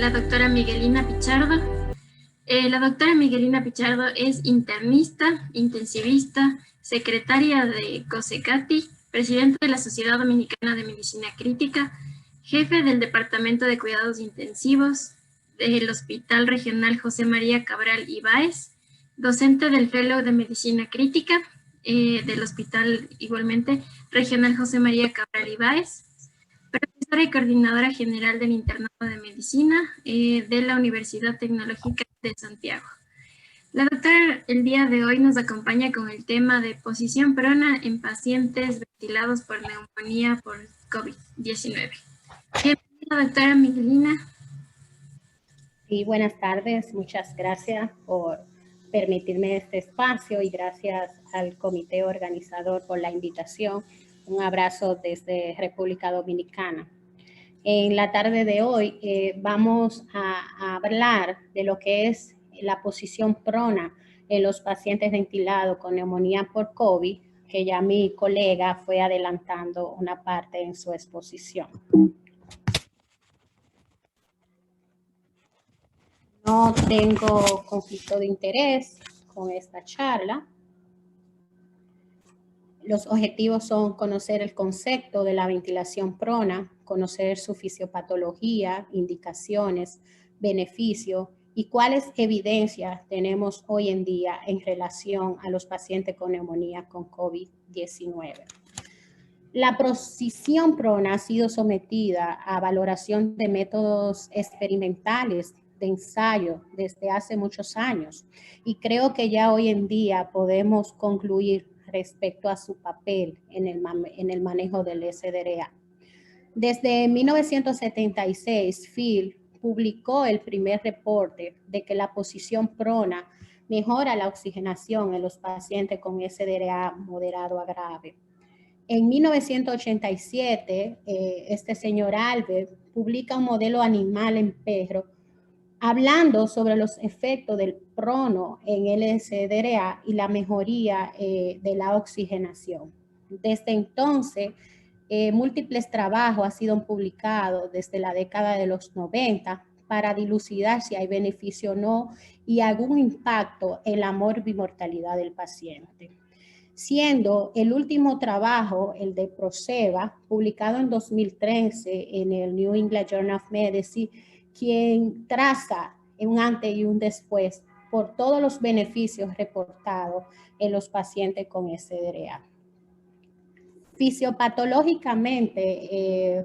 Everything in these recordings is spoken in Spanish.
la doctora Miguelina Pichardo. La doctora Miguelina Pichardo es internista, intensivista, secretaria de COSECATI, presidenta de la Sociedad Dominicana de Medicina Crítica, jefe del Departamento de Cuidados Intensivos del Hospital Regional José María Cabral Ibáez, docente del Fellow de Medicina Crítica del Hospital igualmente Regional José María Cabral Ibáez, profesora y coordinadora general del Internado de Medicina de la Universidad Tecnológica de Santiago. La doctora el día de hoy nos acompaña con el tema de posición prona en pacientes ventilados por neumonía por COVID-19. Bienvenida, doctora Miguelina. Sí, buenas tardes. Muchas gracias por permitirme este espacio y gracias al comité organizador por la invitación. Un abrazo desde República Dominicana. En la tarde de hoy vamos a hablar de lo que es la posición prona en los pacientes ventilados con neumonía por COVID, que ya mi colega fue adelantando una parte en su exposición. No tengo conflicto de interés con esta charla. Los objetivos son conocer el concepto de la ventilación prona, conocer su fisiopatología, indicaciones, beneficios y cuáles evidencias tenemos hoy en día en relación a los pacientes con neumonía con COVID-19. La posición prona ha sido sometida a valoración de métodos experimentales de ensayo desde hace muchos años y creo que ya hoy en día podemos concluir respecto a su papel en el manejo del SDRA. Desde 1976, Phil publicó el primer reporte de que la posición prona mejora la oxigenación en los pacientes con SDRA moderado a grave. En 1987, este señor Albert publica un modelo animal en perro hablando sobre los efectos del prono en el SDRA y la mejoría de la oxigenación. Desde entonces, múltiples trabajos han sido publicados desde la década de los 90 para dilucidar si hay beneficio o no y algún impacto en la morbimortalidad del paciente. Siendo el último trabajo, el de Proceva, publicado en 2013 en el New England Journal of Medicine, quien traza un antes y un después por todos los beneficios reportados en los pacientes con SDRA. Fisiopatológicamente,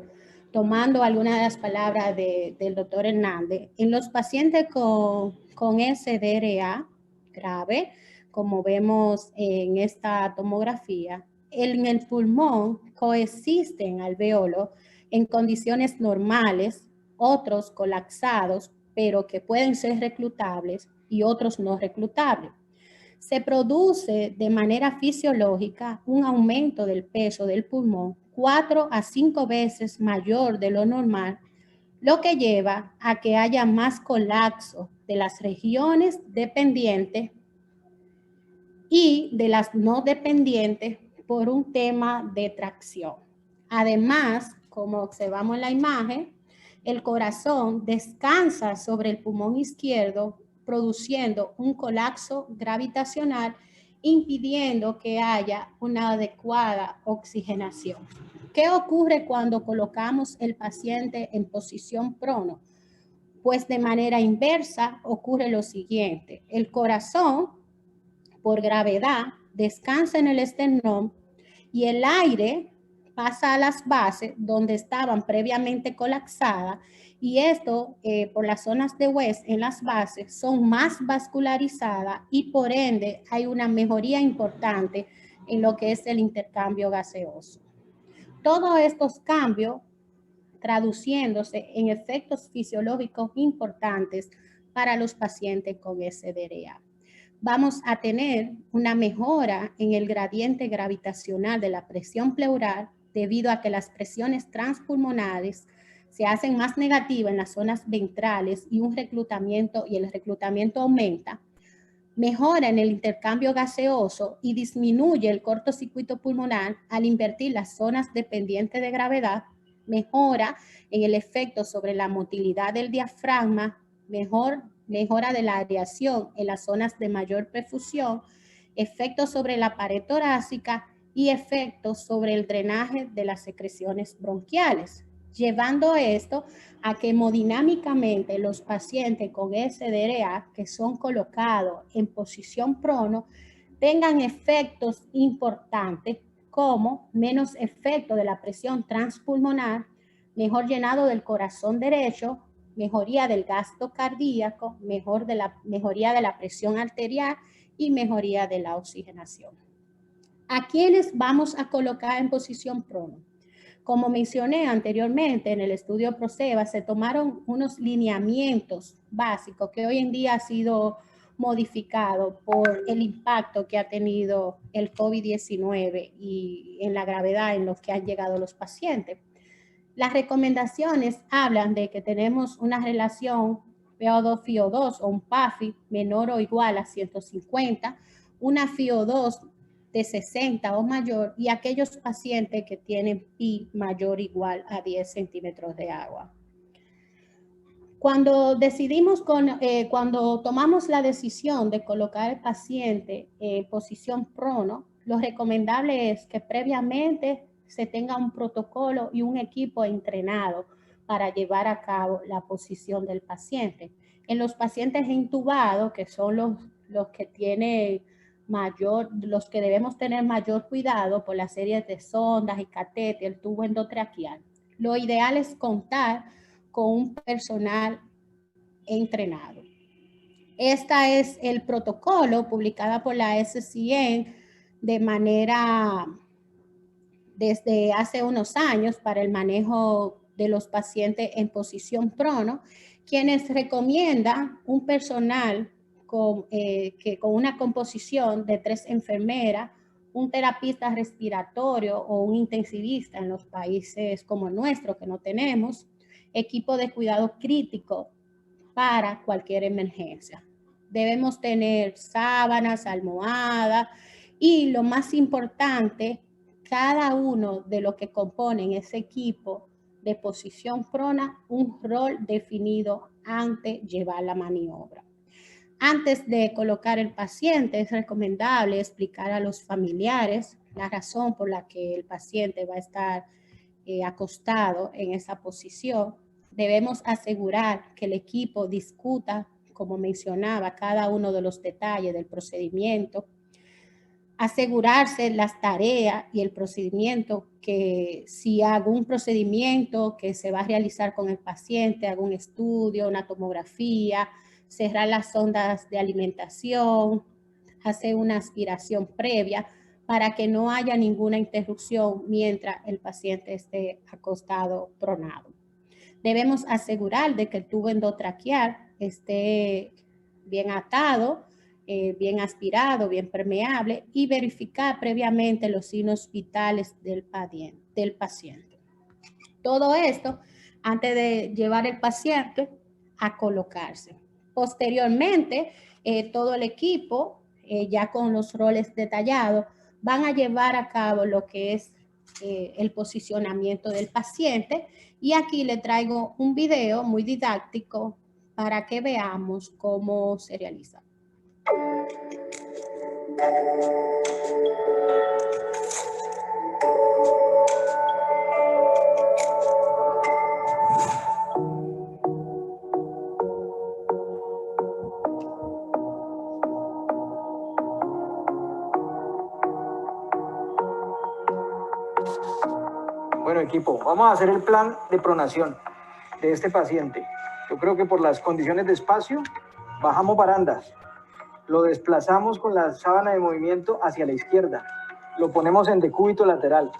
tomando algunas de las palabras del doctor Hernández, en los pacientes con SDRA grave, como vemos en esta tomografía, en el pulmón coexisten alvéolos en condiciones normales, otros colapsados, pero que pueden ser reclutables y otros no reclutables. Se produce de manera fisiológica un aumento del peso del pulmón 4 a 5 veces mayor de lo normal, lo que lleva a que haya más colapso de las regiones dependientes y de las no dependientes por un tema de tracción. Además, como observamos en la imagen, el corazón descansa sobre el pulmón izquierdo, produciendo un colapso gravitacional, impidiendo que haya una adecuada oxigenación. ¿Qué ocurre cuando colocamos el paciente en posición prono? Pues de manera inversa ocurre lo siguiente. El corazón, por gravedad, descansa en el esternón y el aire pasa a las bases donde estaban previamente colapsadas y esto por las zonas de West en las bases son más vascularizadas y por ende hay una mejoría importante en lo que es el intercambio gaseoso. Todos estos cambios traduciéndose en efectos fisiológicos importantes para los pacientes con SDRA. Vamos a tener una mejora en el gradiente gravitacional de la presión pleural debido a que las presiones transpulmonares se hacen más negativas en las zonas ventrales y el reclutamiento aumenta, mejora en el intercambio gaseoso y disminuye el cortocircuito pulmonar al invertir las zonas dependientes de gravedad mejora en el efecto sobre la motilidad del diafragma, mejora de la aireación en las zonas de mayor perfusión, efectos sobre la pared torácica y efectos sobre el drenaje de las secreciones bronquiales, llevando esto a que hemodinámicamente los pacientes con SDRA que son colocados en posición prono tengan efectos importantes como menos efecto de la presión transpulmonar, mejor llenado del corazón derecho, mejoría del gasto cardíaco, mejoría de la presión arterial y mejoría de la oxigenación. ¿A quiénes vamos a colocar en posición prono? Como mencioné anteriormente, en el estudio PROCEBA se tomaron unos lineamientos básicos que hoy en día ha sido modificado por el impacto que ha tenido el COVID-19 y en la gravedad en los que han llegado los pacientes. Las recomendaciones hablan de que tenemos una relación PO2-FiO2 o un PAFI menor o igual a 150, una FiO2 de 60 o mayor y aquellos pacientes que tienen Pi mayor o igual a 10 centímetros de agua. Cuando tomamos la decisión de colocar al paciente en posición prono, lo recomendable es que previamente se tenga un protocolo y un equipo entrenado para llevar a cabo la posición del paciente. En los pacientes intubados, que son los que tienen los que debemos tener mayor cuidado por la serie de sondas y catéter, el tubo endotraqueal, lo ideal es contar con un personal entrenado. Este es el protocolo publicado por la SCN desde hace unos años para el manejo de los pacientes en posición prono, quienes recomiendan un personal con una composición de 3 enfermeras, un terapista respiratorio o un intensivista en los países como el nuestro que no tenemos, equipo de cuidado crítico para cualquier emergencia. Debemos tener sábanas, almohadas y lo más importante, cada uno de los que componen ese equipo de posición prona, un rol definido antes de llevar la maniobra. Antes de colocar el paciente, es recomendable explicar a los familiares la razón por la que el paciente va a estar acostado en esa posición. Debemos asegurar que el equipo discuta, como mencionaba, cada uno de los detalles del procedimiento. Asegurarse las tareas y el procedimiento, que si hago un procedimiento que se va a realizar con el paciente, hago un estudio, una tomografía, cerrar las sondas de alimentación, hacer una aspiración previa para que no haya ninguna interrupción mientras el paciente esté acostado pronado. Debemos asegurar de que el tubo endotraqueal esté bien atado, bien aspirado, bien permeable y verificar previamente los signos vitales del paciente. Todo esto antes de llevar el paciente a colocarse. Posteriormente, todo el equipo, ya con los roles detallados, van a llevar a cabo lo que es el posicionamiento del paciente, y aquí le traigo un video muy didáctico para que veamos cómo se realiza. Bueno, equipo, vamos a hacer el plan de pronación de este paciente. Yo creo que por las condiciones de espacio, bajamos barandas, lo desplazamos con la sábana de movimiento hacia la izquierda, lo ponemos en decúbito lateral,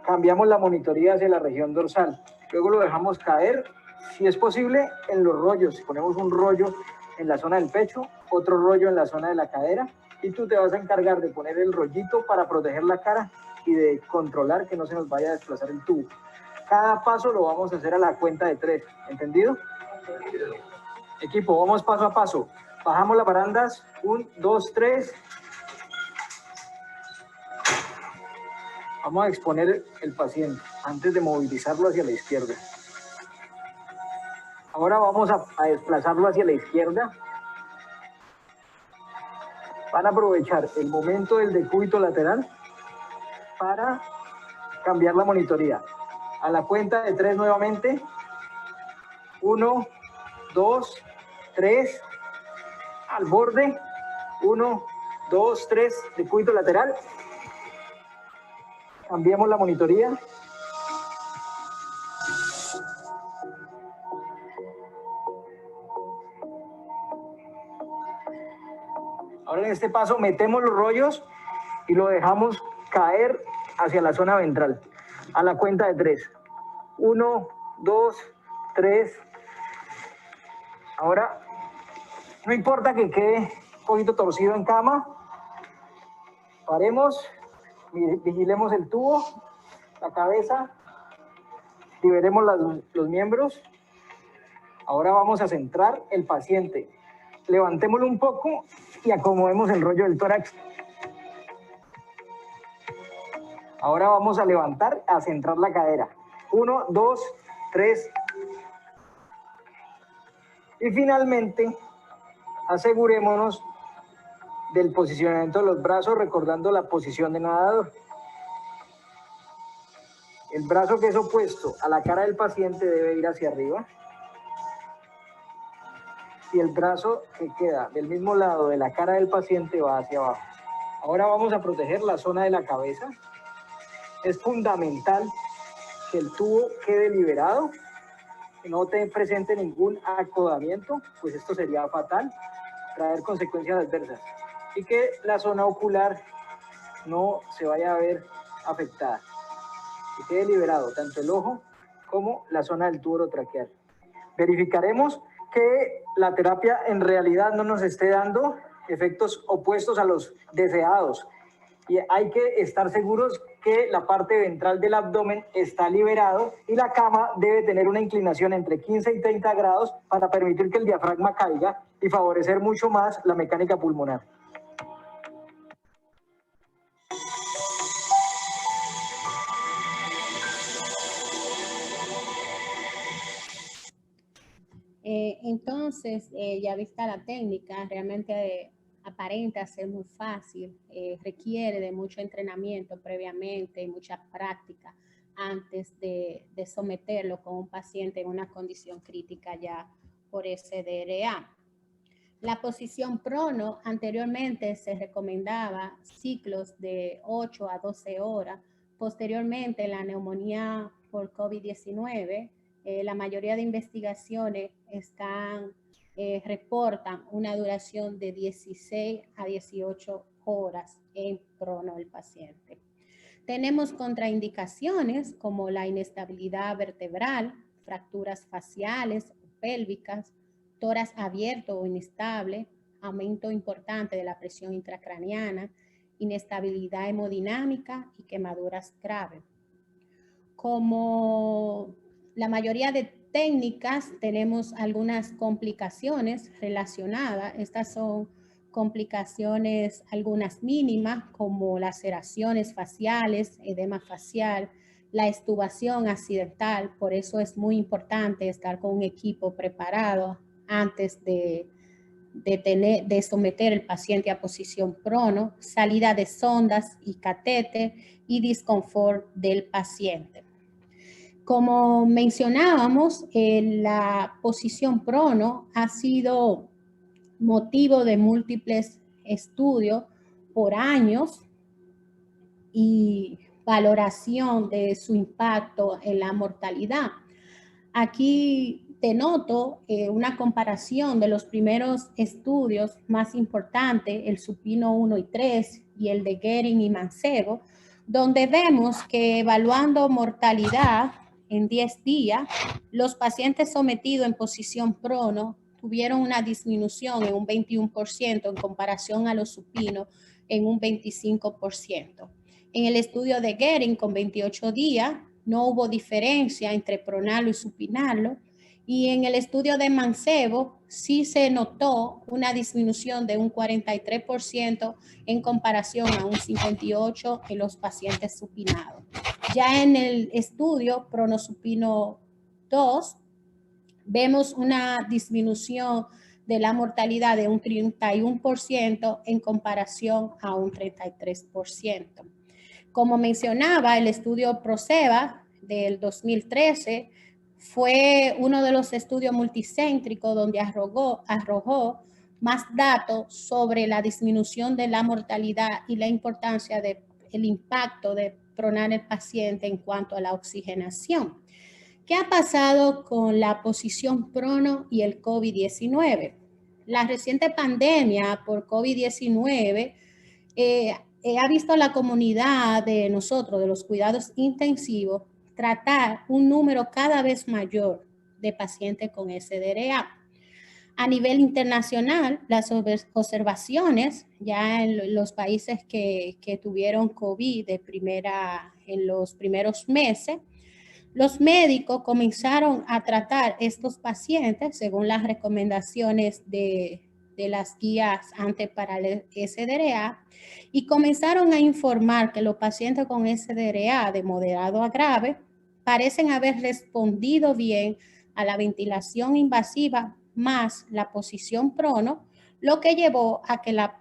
cambiamos la monitoría hacia la región dorsal, luego lo dejamos caer, si es posible, en los rollos. Ponemos un rollo en la zona del pecho, otro rollo en la zona de la cadera, y tú te vas a encargar de poner el rollito para proteger la cara y de controlar que no se nos vaya a desplazar el tubo. Cada paso lo vamos a hacer a la cuenta de 3, ¿entendido? Equipo, vamos paso a paso. Bajamos las barandas, 1, 2, 3. Vamos a exponer el paciente. antes de movilizarlo hacia la izquierda. Ahora vamos a desplazarlo hacia la izquierda. Van a aprovechar el momento del decúbito lateral para cambiar la monitoría. A la cuenta de 3 nuevamente. 1, 2, 3. Al borde. 1, 2, 3. Decúbito lateral. Cambiemos la monitoría. Ahora en este paso metemos los rollos y lo dejamos caer hacia la zona ventral. A la cuenta de 3. 1, 2, 3. Ahora, no importa que quede un poquito torcido en cama. Paremos, vigilemos el tubo, la cabeza, liberemos los miembros. Ahora vamos a centrar el paciente. Levantémoslo un poco y acomodemos el rollo del tórax. Ahora vamos a levantar, a centrar la cadera. 1, 2, 3. Y finalmente, asegurémonos del posicionamiento de los brazos, recordando la posición de nadador. El brazo que es opuesto a la cara del paciente debe ir hacia arriba. Y el brazo que queda del mismo lado de la cara del paciente va hacia abajo. Ahora vamos a proteger la zona de la cabeza. Es fundamental que el tubo quede liberado, que no te presente ningún acodamiento, pues esto sería fatal, traer consecuencias adversas. Y que la zona ocular no se vaya a ver afectada. Que quede liberado tanto el ojo como la zona del tubo orotraqueal. Verificaremos que la terapia en realidad no nos esté dando efectos opuestos a los deseados. Y hay que estar seguros que la parte ventral del abdomen está liberado y la cama debe tener una inclinación entre 15 y 30 grados para permitir que el diafragma caiga y favorecer mucho más la mecánica pulmonar. Entonces, ya vista la técnica, realmente aparenta ser muy fácil, requiere de mucho entrenamiento previamente y mucha práctica antes de someterlo con un paciente en una condición crítica ya por SDRA. La posición prono anteriormente se recomendaba ciclos de 8 a 12 horas. Posteriormente, la neumonía por COVID-19, la mayoría de investigaciones reportan una duración de 16 a 18 horas en prono del paciente. Tenemos contraindicaciones como la inestabilidad vertebral, fracturas faciales o pélvicas, tórax abierto o inestable, aumento importante de la presión intracraniana, inestabilidad hemodinámica y quemaduras graves. Como la mayoría de técnicas, tenemos algunas complicaciones relacionadas. Estas son complicaciones, algunas mínimas, como laceraciones faciales, edema facial, la extubación accidental. Por eso es muy importante estar con un equipo preparado antes de someter el paciente a posición prono, salida de sondas y catéter y disconfort del paciente. Como mencionábamos, la posición prono ha sido motivo de múltiples estudios por años y valoración de su impacto en la mortalidad. Aquí denoto una comparación de los primeros estudios más importantes, el supino 1 y 3 y el de Gehring y Mancebo, donde vemos que evaluando mortalidad en 10 días, los pacientes sometidos en posición prono tuvieron una disminución en un 21% en comparación a los supinos en un 25%. En el estudio de Gehring con 28 días no hubo diferencia entre pronarlo y supinarlo, y en el estudio de Mancebo sí se notó una disminución de un 43% en comparación a un 58% en los pacientes supinados. Ya en el estudio Pronosupino 2, vemos una disminución de la mortalidad de un 31% en comparación a un 33%. Como mencionaba, el estudio PROSEBA del 2013 fue uno de los estudios multicéntricos donde arrojó más datos sobre la disminución de la mortalidad y la importancia del impacto de pronar el paciente en cuanto a la oxigenación. ¿Qué ha pasado con la posición prono y el COVID-19? La reciente pandemia por COVID-19 ha visto a la comunidad de nosotros, de los cuidados intensivos, tratar un número cada vez mayor de pacientes con SDRA. A nivel internacional, las observaciones ya en los países que tuvieron COVID en los primeros meses, los médicos comenzaron a tratar estos pacientes según las recomendaciones de las guías antes para el SDRA y comenzaron a informar que los pacientes con SDRA de moderado a grave parecen haber respondido bien a la ventilación invasiva más la posición prono, lo que llevó a que la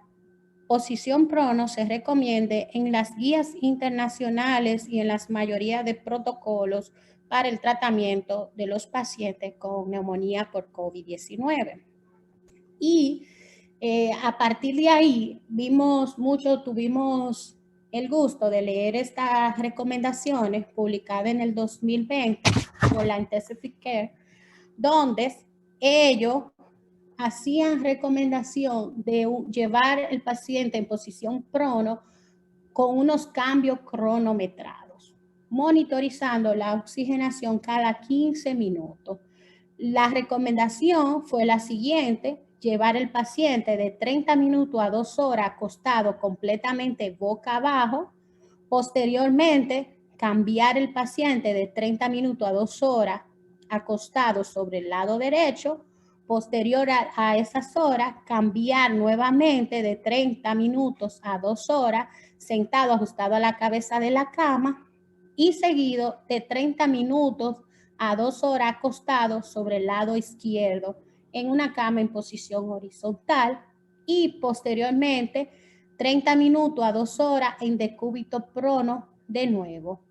posición prono se recomiende en las guías internacionales y en las mayorías de protocolos para el tratamiento de los pacientes con neumonía por COVID-19. Y a partir de ahí tuvimos el gusto de leer estas recomendaciones publicadas en el 2020 por la Intensive Care, donde ellos hacían recomendación de llevar el paciente en posición prono con unos cambios cronometrados, monitorizando la oxigenación cada 15 minutos. La recomendación fue la siguiente: llevar el paciente de 30 minutos a 2 horas acostado completamente boca abajo. Posteriormente, cambiar el paciente de 30 minutos a 2 horas acostado sobre el lado derecho. Posterior a esas horas, cambiar nuevamente de 30 minutos a 2 horas, sentado ajustado a la cabeza de la cama, y seguido de 30 minutos a 2 horas acostado sobre el lado izquierdo en una cama en posición horizontal, y posteriormente 30 minutos a 2 horas en decúbito prono de nuevo.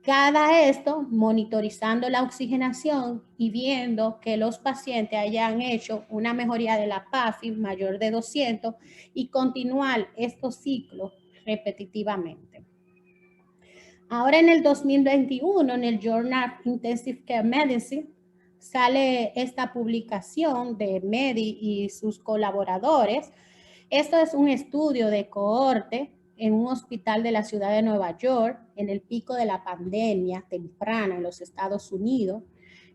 Cada esto monitorizando la oxigenación y viendo que los pacientes hayan hecho una mejoría de la PAFI mayor de 200 y continuar estos ciclos repetitivamente. Ahora en el 2021, en el Journal Intensive Care Medicine, sale esta publicación de Medi y sus colaboradores. Esto es un estudio de cohorte en un hospital de la ciudad de Nueva York, en el pico de la pandemia temprana en los Estados Unidos,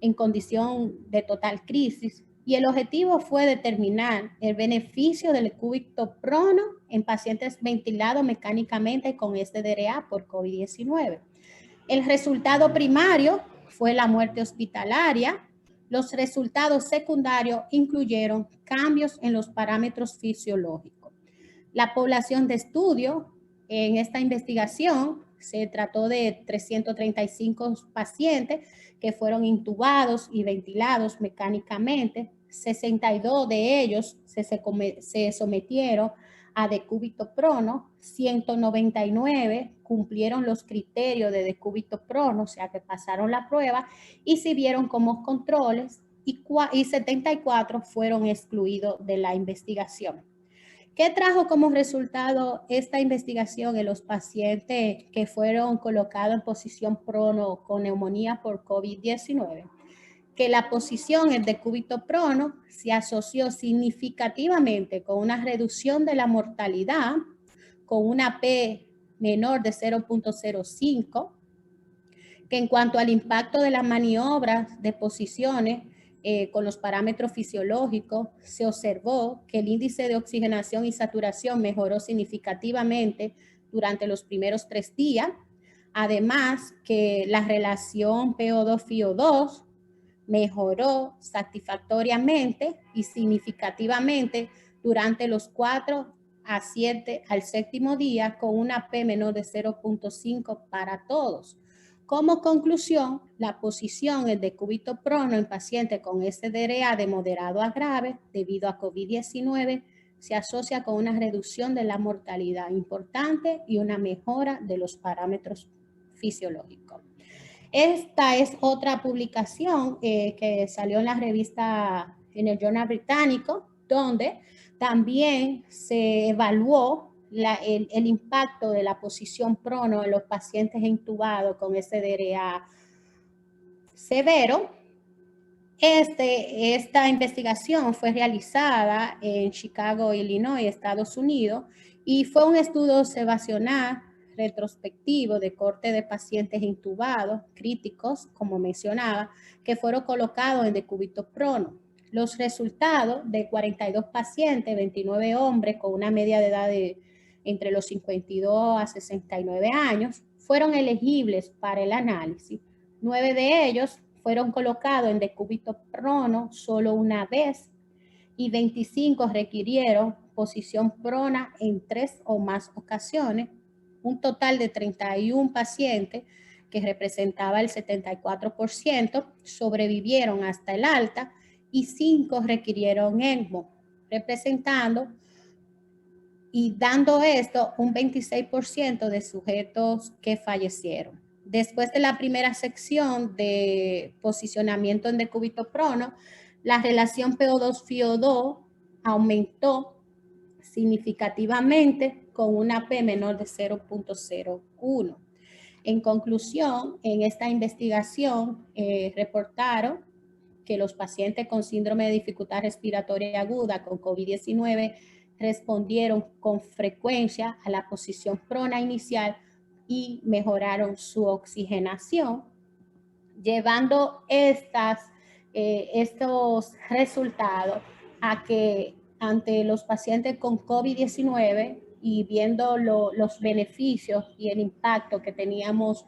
en condición de total crisis, y el objetivo fue determinar el beneficio del decúbito prono en pacientes ventilados mecánicamente con SDRA por COVID-19. El resultado primario fue la muerte hospitalaria. Los resultados secundarios incluyeron cambios en los parámetros fisiológicos. La población de estudio en esta investigación se trató de 335 pacientes que fueron intubados y ventilados mecánicamente. 62 de ellos se sometieron a decúbito prono, 199 cumplieron los criterios de decúbito prono, o sea que pasaron la prueba y sirvieron como controles, y 74 fueron excluidos de la investigación. ¿Qué trajo como resultado esta investigación en los pacientes que fueron colocados en posición prono con neumonía por COVID-19? Que la posición en decúbito prono se asoció significativamente con una reducción de la mortalidad, con una P menor de 0.05, que en cuanto al impacto de las maniobras de posiciones con los parámetros fisiológicos, se observó que el índice de oxigenación y saturación mejoró significativamente durante los primeros 3 días. Además, que la relación PO2-FiO2 mejoró satisfactoriamente y significativamente durante los 4 al 7 al séptimo día, con una P menor de 0.5 para todos. Como conclusión, la posición en decúbito prono en pacientes con SDRA de moderado a grave debido a COVID-19 se asocia con una reducción de la mortalidad importante y una mejora de los parámetros fisiológicos. Esta es otra publicación que salió en la revista, en el Journal Británico, donde también se evaluó el impacto de la posición prono en los pacientes intubados con SDRA severo. Esta investigación fue realizada en Chicago, Illinois, Estados Unidos, y fue un estudio observacional retrospectivo de corte de pacientes intubados críticos, como mencionaba, que fueron colocados en decúbito prono. Los resultados de 42 pacientes, 29 hombres con una media de edad de entre los 52 a 69 años, fueron elegibles para el análisis. 9 de ellos fueron colocados en decúbito prono solo una vez y 25 requirieron posición prona en 3 o más ocasiones. Un total de 31 pacientes, que representaba el 74%, sobrevivieron hasta el alta y 5 requirieron ECMO, representando y dando esto un 26% de sujetos que fallecieron. Después de la primera sección de posicionamiento en decúbito prono, la relación PO2-FiO2 aumentó significativamente con una P menor de 0.01. En conclusión, en esta investigación reportaron que los pacientes con síndrome de dificultad respiratoria aguda con COVID-19 respondieron con frecuencia a la posición prona inicial y mejoraron su oxigenación, llevando estos resultados a que ante los pacientes con COVID-19 y viendo los beneficios y el impacto que teníamos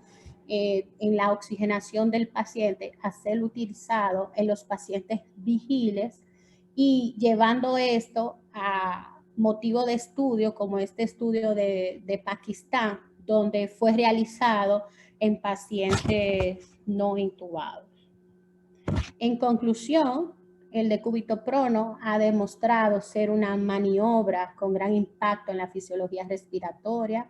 en la oxigenación del paciente, a ser utilizado en los pacientes vigiles y llevando esto a motivo de estudio como este estudio de Pakistán, donde fue realizado en pacientes no intubados. En conclusión, el decúbito prono ha demostrado ser una maniobra con gran impacto en la fisiología respiratoria.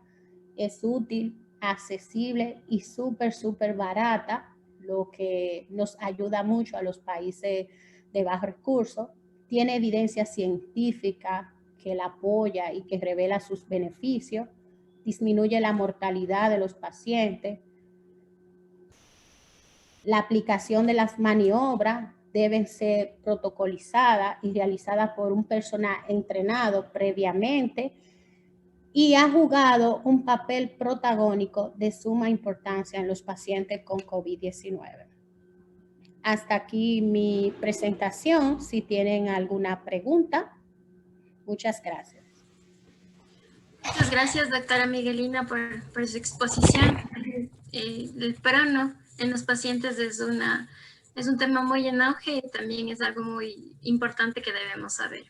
Es útil, accesible y súper barata, lo que nos ayuda mucho a los países de bajos recursos. Tiene evidencia científica que la apoya y que revela sus beneficios. Disminuye la mortalidad de los pacientes. La aplicación de las maniobras deben ser protocolizadas y realizadas por un personal entrenado previamente y ha jugado un papel protagónico de suma importancia en los pacientes con COVID-19. Hasta aquí mi presentación. Si tienen alguna pregunta, muchas gracias. Muchas gracias, doctora Miguelina, por su exposición. El prono en los pacientes es un tema muy en auge y también es algo muy importante que debemos saber.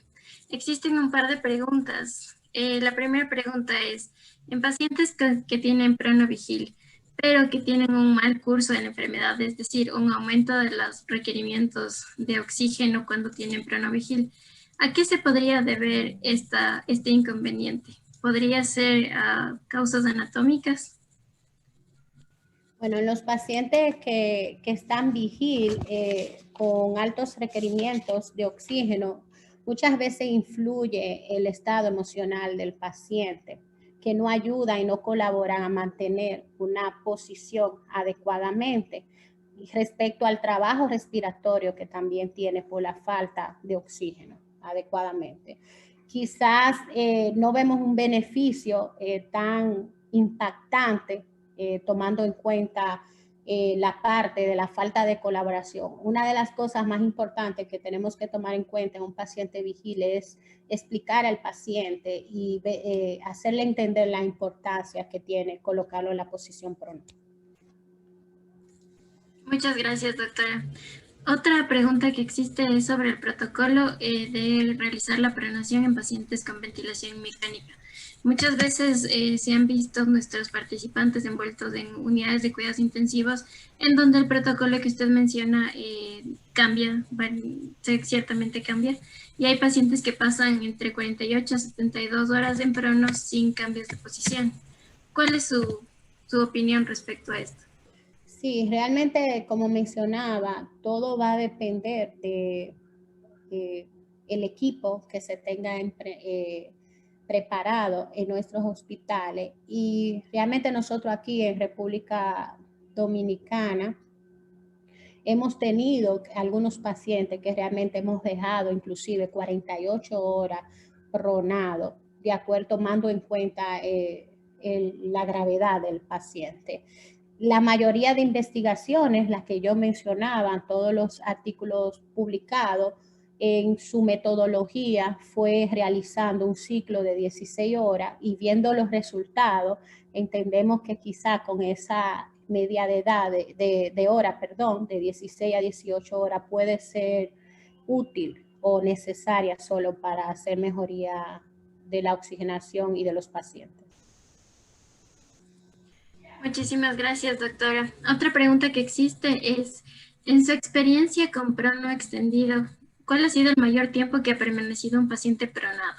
Existen un par de preguntas. La primera pregunta es, en pacientes que tienen pronovigil, pero que tienen un mal curso de la enfermedad, es decir, un aumento de los requerimientos de oxígeno cuando tienen pronovigil, ¿a qué se podría deber este inconveniente? ¿Podría ser causas anatómicas? Bueno, en los pacientes que están vigil con altos requerimientos de oxígeno, muchas veces influye el estado emocional del paciente, que no ayuda y no colabora a mantener una posición adecuadamente respecto al trabajo respiratorio que también tiene por la falta de oxígeno adecuadamente. Quizás no vemos un beneficio tan impactante tomando en cuenta la parte de la falta de colaboración. Una de las cosas más importantes que tenemos que tomar en cuenta en un paciente vigile es explicar al paciente y hacerle entender la importancia que tiene colocarlo en la posición prono. Muchas gracias, doctora. Otra pregunta que existe es sobre el protocolo de realizar la pronación en pacientes con ventilación mecánica. Muchas veces se han visto nuestros participantes envueltos en unidades de cuidados intensivos en donde el protocolo que usted menciona cambia, bueno, ciertamente cambia, y hay pacientes que pasan entre 48 a 72 horas en prono sin cambios de posición. ¿Cuál es su opinión respecto a esto? Sí, realmente, como mencionaba, todo va a depender de el equipo que se tenga preparado en nuestros hospitales. Y realmente nosotros aquí en República Dominicana hemos tenido algunos pacientes que realmente hemos dejado inclusive 48 horas pronado, de acuerdo, tomando en cuenta la gravedad del paciente. La mayoría de investigaciones, las que yo mencionaba, todos los artículos publicados, en su metodología fue realizando un ciclo de 16 horas y viendo los resultados, entendemos que quizá con esa media de edad de hora, perdón, de 16 a 18 horas puede ser útil o necesaria solo para hacer mejoría de la oxigenación y de los pacientes. Muchísimas gracias, doctora. Otra pregunta que existe es, en su experiencia con prono extendido, ¿cuál ha sido el mayor tiempo que ha permanecido un paciente pronado?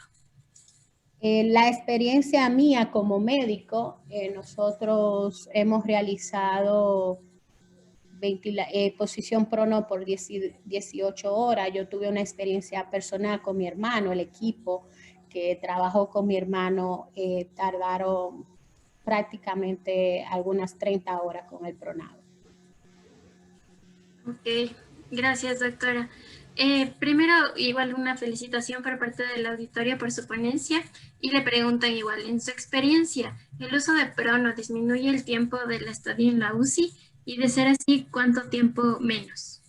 La experiencia mía como médico, nosotros hemos realizado posición prono por 18 horas. Yo tuve una experiencia personal con mi hermano, el equipo que trabajó con mi hermano tardaron prácticamente algunas 30 horas con el pronado. Ok, gracias, doctora. Primero, igual una felicitación por parte del auditorio por su ponencia y le preguntan igual, en su experiencia, ¿el uso de prono disminuye el tiempo de la estadía en la UCI? Y de ser así, ¿cuánto tiempo menos?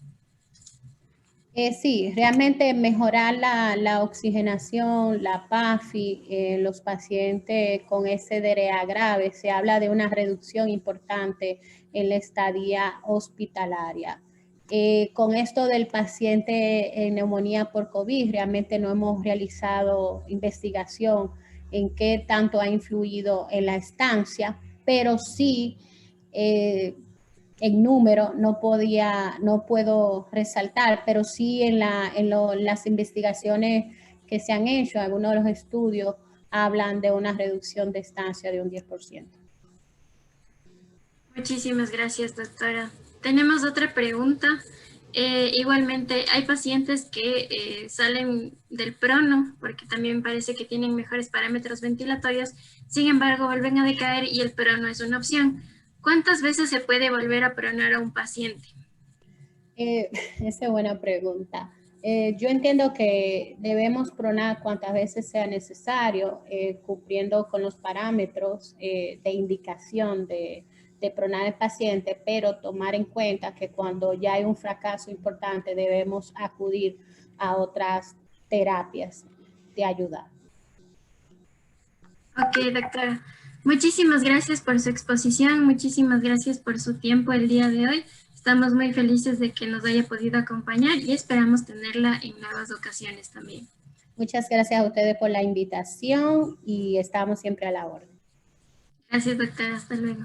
Sí, realmente mejorar la oxigenación, la PAFI, los pacientes con SDRA grave, se habla de una reducción importante en la estadía hospitalaria. Con esto del paciente en neumonía por COVID, realmente no hemos realizado investigación en qué tanto ha influido en la estancia, pero sí en número no puedo resaltar, pero sí en las investigaciones que se han hecho, algunos de los estudios hablan de una reducción de estancia de un 10%. Muchísimas gracias, doctora. Tenemos otra pregunta. Igualmente, hay pacientes que salen del prono porque también parece que tienen mejores parámetros ventilatorios, sin embargo, vuelven a decaer y el prono es una opción. ¿Cuántas veces se puede volver a pronar a un paciente? Esa es buena pregunta. Yo entiendo que debemos pronar cuantas veces sea necesario, cumpliendo con los parámetros de indicación de pronar al paciente, pero tomar en cuenta que cuando ya hay un fracaso importante debemos acudir a otras terapias de ayuda. Ok, doctora. Muchísimas gracias por su exposición, muchísimas gracias por su tiempo el día de hoy. Estamos muy felices de que nos haya podido acompañar y esperamos tenerla en nuevas ocasiones también. Muchas gracias a ustedes por la invitación y estamos siempre a la orden. Gracias, doctora. Hasta luego.